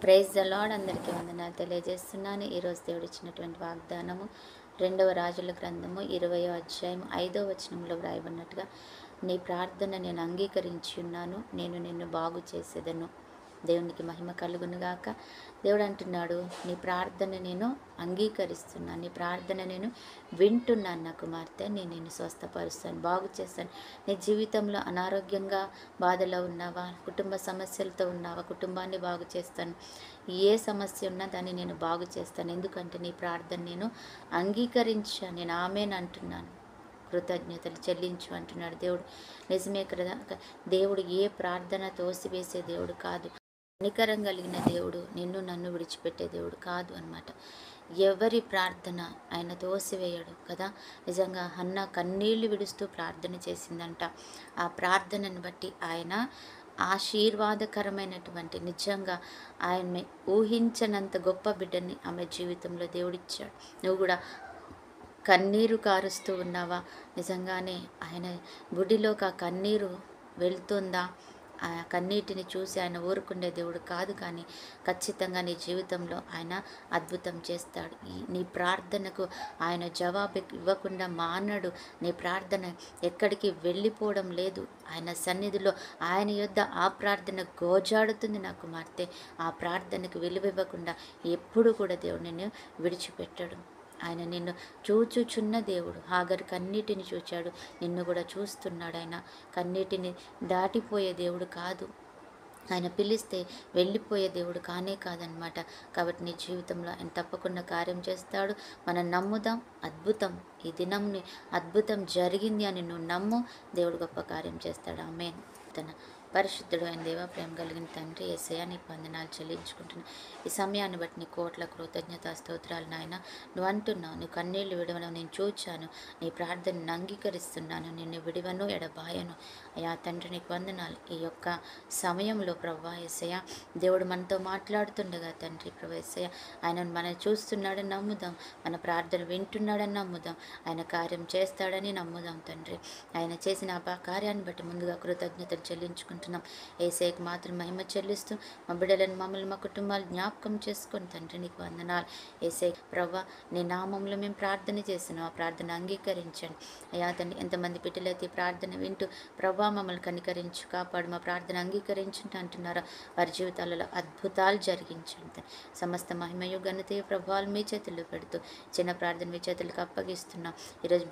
Praise the lord. అందరికీ వందనాలు తెలియజేస్తున్నాను. ఈరోజు దేవుడు ఇచ్చినటువంటి వాగ్దానము 2వ రాజుల గ్రంథము 20వ అధ్యాయం 5వ వచనంలో వ్రాయబడినట్టుగా, నీ ప్రార్థన నేను అంగీకరించి ఉన్నాను, నేను నిన్ను బాగు చేసేదను. దేవునికి మహిమ కలుగునుగాక. దేవుడు అంటున్నాడు, నీ ప్రార్థన నేను అంగీకరిస్తున్నాను, నీ ప్రార్థన నేను వింటున్నాను. నా కుమార్తె, నేను నిన్ను స్వస్థపరుస్తాను, బాగు చేస్తాను. నీ జీవితంలో అనారోగ్యంగా బాధలో ఉన్నావా, కుటుంబ సమస్యలతో ఉన్నావా, కుటుంబాన్ని బాగు చేస్తాను. ఏ సమస్య ఉన్నా దాన్ని నేను బాగు చేస్తాను. ఎందుకంటే నీ ప్రార్థన నేను అంగీకరించాను, నేను ఆమేన్ అంటున్నాను. కృతజ్ఞతలు చెల్లించు అంటున్నాడు దేవుడు. నిజమే కదా. దేవుడు ఏ ప్రార్థన తోసివేసే దేవుడు కాదు. కనికరం కలిగిన దేవుడు, నిన్ను నన్ను విడిచిపెట్టే దేవుడు కాదు అన్నమాట. ఎవరి ప్రార్థన ఆయన తోసివేయడు కదా. నిజంగా హన్న కన్నీళ్లు విడుస్తూ ప్రార్థన చేసిందంట. ఆ ప్రార్థనను బట్టి ఆయన ఆశీర్వాదకరమైనటువంటి, నిజంగా ఆయన్ని ఊహించనంత గొప్ప బిడ్డని ఆమె జీవితంలో దేవుడిచ్చాడు. నువ్వు కూడా కన్నీరు కారుస్తూ ఉన్నావా? నిజంగానే ఆయన గుడిలోకి ఆ కన్నీరు వెళ్తుందా? ఆ కన్నీటిని చూసి ఆయన ఊరుకుండే దేవుడు కాదు, కానీ ఖచ్చితంగా నీ జీవితంలో ఆయన అద్భుతం చేస్తాడు. నీ ప్రార్థనకు ఆయన జవాబు ఇవ్వకుండా మానడు. నీ ప్రార్థన ఎక్కడికి వెళ్ళిపోవడం లేదు. ఆయన సన్నిధిలో ఆయన యొద్ద ఆ ప్రార్థన గోజాడుతుంది. నా కుమార్తె, ఆ ప్రార్థనకు విలువ ఇవ్వకుండా ఎప్పుడు కూడా దేవుడు నిన్ను విడిచిపెట్టడు. ఆయన నిన్ను చూచుచున్న దేవుడు. హాగరు కన్నీటిని చూచాడు, నిన్ను కూడా చూస్తున్నాడు. ఆయన కన్నీటిని దాటిపోయే దేవుడు కాదు. ఆయన పిలిస్తే వెళ్ళిపోయే దేవుడు కానే కాదనమాట. కాబట్టి నీ జీవితంలో ఆయన తప్పకుండా కార్యం చేస్తాడు. మనం నమ్ముదాం. అద్భుతం, ఈ దినంని అద్భుతం జరిగింది అని నువ్వు నమ్ము. దేవుడు గొప్ప కార్యం చేస్తాడు. ఆమేన్. తన పరిశుద్ధుడు అయిన దేవ, ప్రేమ కలిగిన తండ్రి యేసయ్య, నీకు వందనాలు చెల్లించుకుంటున్నాను. ఈ సమయాన్ని బట్టి నీ కోట్ల కృతజ్ఞతా స్తోత్రాలు నాయన. నువ్వు అంటున్నావు, నీ కన్నీళ్లు విడవడం నేను చూచాను, నీ ప్రార్థనను అంగీకరిస్తున్నాను, నిన్ను విడివను ఎడబాయను. అయ్యా తండ్రి, నీకు వందనాలు. ఈ యొక్క సమయంలో ప్రభా యేసయ్య, దేవుడు మనతో మాట్లాడుతుండగా తండ్రి ప్రభా యేసయ్య, ఆయన మనం చూస్తున్నాడని నమ్ముదాం, మన ప్రార్థన వింటున్నాడని నమ్ముదాం, ఆయన కార్యం చేస్తాడని నమ్ముదాం తండ్రి. ఆయన చేసిన ఆ కార్యాన్ని బట్టి ముందుగా కృతజ్ఞతలు చెల్లించుకుంటున్నాం. యేసయ్యకు మాత్రం మహిమ చెల్లిస్తూ మా బిడ్డలను, మమ్మల్ని, మా కుటుంబాలు జ్ఞాపకం చేసుకొని తండ్రి నీకు వందనాలు. యేసయ్య ప్రభా, నీ నామంలో మేము ప్రార్థన చేస్తున్నాం, ఆ ప్రార్థన అంగీకరించండి. అయ్యా తండ్రి, ఎంతమంది బిడ్డలైతే ప్రార్థన వింటూ ప్రభా మమ్మల్ని కనికరించు, కాపాడు, మా ప్రార్థన అంగీకరించండి అంటున్నారో వారి జీవితాలలో అద్భుతాలు జరిగించండి. సమస్త మహిమయు ఘనతయు ప్రభావాలు మీ చేతుల్లో పెడుతూ చిన్న ప్రార్థన మీ చేతులకు అప్పగిస్తున్నాం. ఈరోజు